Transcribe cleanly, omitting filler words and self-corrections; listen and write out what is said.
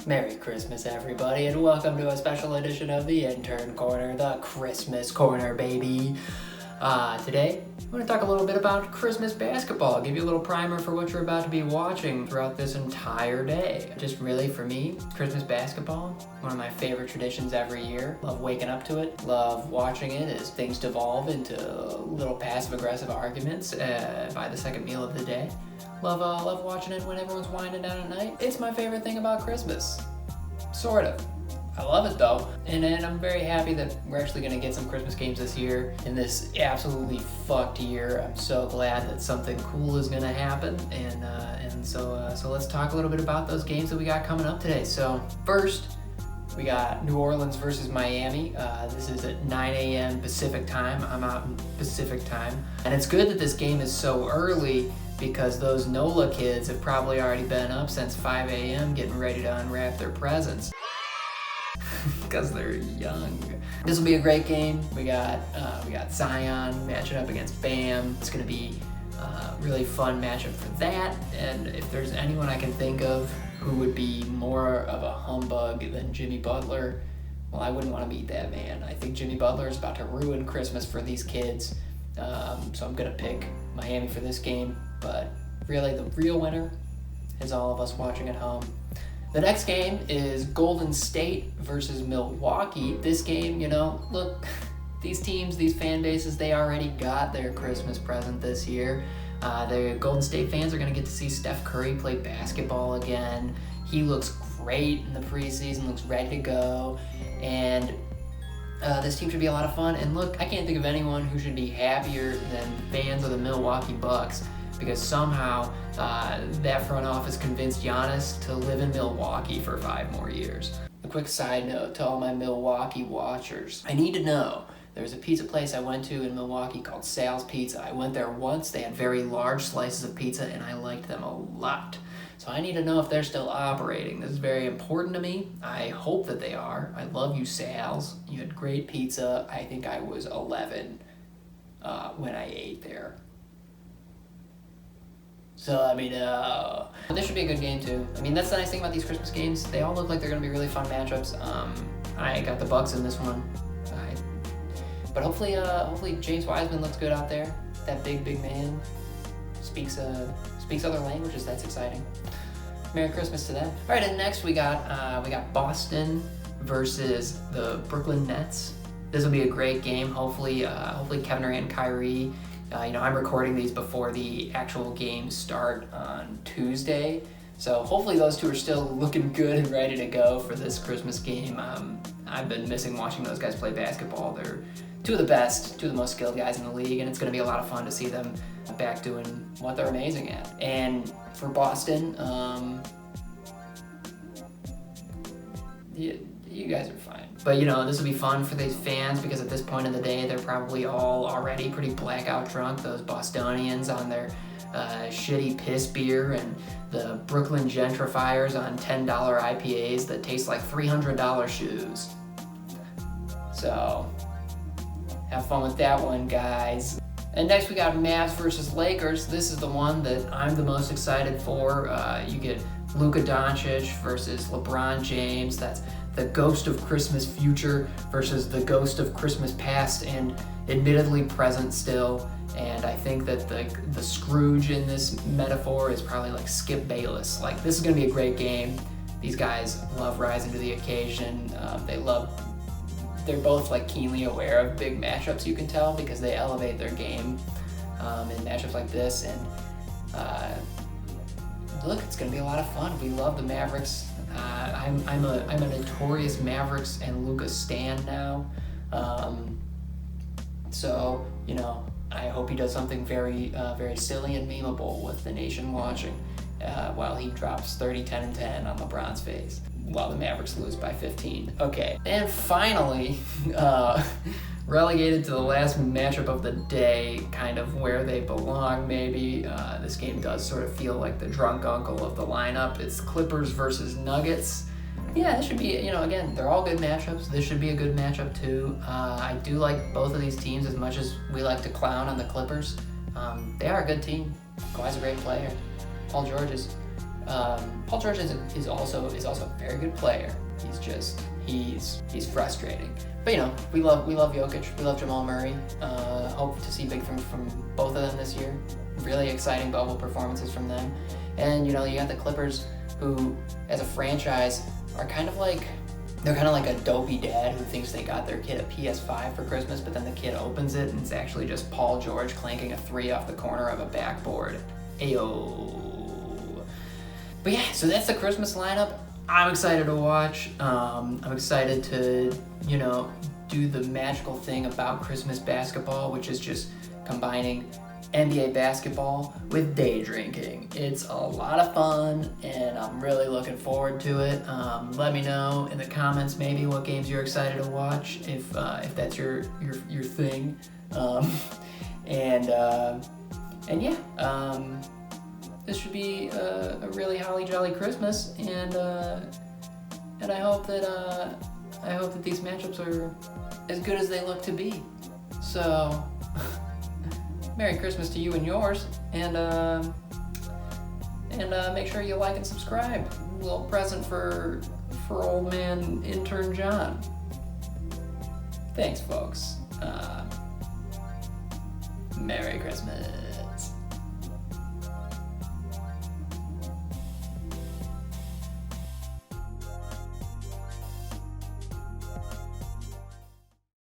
Merry Christmas, everybody, and welcome to a special edition of the Intern Corner, the Christmas Corner, baby. Today, I'm going to talk a little bit about Christmas basketball, give you a little primer for what you're about to be watching throughout this entire day. Just really, for me, Christmas basketball, one of my favorite traditions every year. Love waking up to it, love watching it as things devolve into little passive-aggressive arguments by the second meal of the day. Love watching it when everyone's winding down at night. It's my favorite thing about Christmas. Sort of. I love it though. And I'm very happy that we're actually gonna get some Christmas games this year. In this absolutely fucked year, I'm so glad that something cool is gonna happen. And so let's talk a little bit about those games that we got coming up today. So first, we got New Orleans versus Miami. This is at 9 a.m. Pacific time. I'm out in Pacific time. And it's good that this game is so early because those NOLA kids have probably already been up since 5 a.m. getting ready to unwrap their presents. Because they're young. This will be a great game. We got Zion matching up against Bam. It's gonna be a really fun matchup for that. And if there's anyone I can think of who would be more of a humbug than Jimmy Butler, well, I wouldn't want to meet that man. I think Jimmy Butler is about to ruin Christmas for these kids. So I'm gonna pick Miami for this game. But really, the real winner is all of us watching at home. The next game is Golden State versus Milwaukee. This game, look, these teams, these fan bases, they already got their Christmas present this year. The Golden State fans are going to get to see Steph Curry play basketball again. He looks great in the preseason, looks ready to go. And this team should be a lot of fun. And look, I can't think of anyone who should be happier than fans of the Milwaukee Bucks, because somehow that front office convinced Giannis to live in Milwaukee for 5 more years. A quick side note to all my Milwaukee watchers. I need to know, there's a pizza place I went to in Milwaukee called Sal's Pizza. I went there once, they had very large slices of pizza and I liked them a lot. So I need to know if they're still operating. This is very important to me. I hope that they are. I love you, Sal's. You had great pizza. I think I was 11 when I ate there. So, this should be a good game too. That's the nice thing about these Christmas games. They all look like they're going to be really fun matchups. I got the Bucks in this one. But hopefully James Wiseman looks good out there. That big man speaks other languages. That's exciting. Merry Christmas to them. All right, and next we got Boston versus the Brooklyn Nets. This will be a great game. Hopefully Kevin Durant and Kyrie. I'm recording these before the actual games start on Tuesday. So hopefully those two are still looking good and ready to go for this Christmas game. I've been missing watching those guys play basketball. They're two of the best, two of the most skilled guys in the league, and it's going to be a lot of fun to see them back doing what they're amazing at. And for Boston, you guys are fine. But this will be fun for these fans because at this point in the day, they're probably all already pretty blackout drunk. Those Bostonians on their shitty piss beer and the Brooklyn gentrifiers on $10 IPAs that taste like $300 shoes. So have fun with that one, guys. And next we got Mavs versus Lakers. This is the one that I'm the most excited for. You get Luka Doncic versus LeBron James. That's the ghost of Christmas future versus the ghost of Christmas past and admittedly present still. And I think that the Scrooge in this metaphor is probably like Skip Bayless. Like, this is gonna be a great game. These guys love rising to the occasion. They're both like keenly aware of big matchups, you can tell, because they elevate their game in matchups like this. And look, it's gonna be a lot of fun. We love the Mavericks. I'm a notorious Mavericks and Luka stan now. So I hope he does something very silly and memeable with the nation watching while he drops 30, 10, and 10 on LeBron's face while the Mavericks lose by 15. Okay, and finally, relegated to the last matchup of the day, kind of where they belong maybe. This game does sort of feel like the drunk uncle of the lineup. It's Clippers versus Nuggets. Yeah, this should be, again, they're all good matchups. This should be a good matchup too. I do like both of these teams as much as we like to clown on the Clippers. They are a good team. Kawhi's a great player. Paul George is Paul George is also a very good player. He's frustrating. But we love Jokic, we love Jamal Murray. Hope to see big things from both of them this year. Really exciting bubble performances from them. And you got the Clippers, who as a franchise are kind of like a dopey dad who thinks they got their kid a PS5 for Christmas, but then the kid opens it and it's actually just Paul George clanking a 3 off the corner of a backboard. Ayo. But yeah, so that's the Christmas lineup. I'm excited to watch. I'm excited to, do the magical thing about Christmas basketball, which is just combining NBA basketball with day drinking. It's a lot of fun, and I'm really looking forward to it. Let me know in the comments maybe what games you're excited to watch, if that's your thing. This should be a really holly jolly Christmas, and I hope that these matchups are as good as they look to be. So, Merry Christmas to you and yours, and make sure you like and subscribe. A little present for old man Intern John. Thanks, folks. Merry Christmas.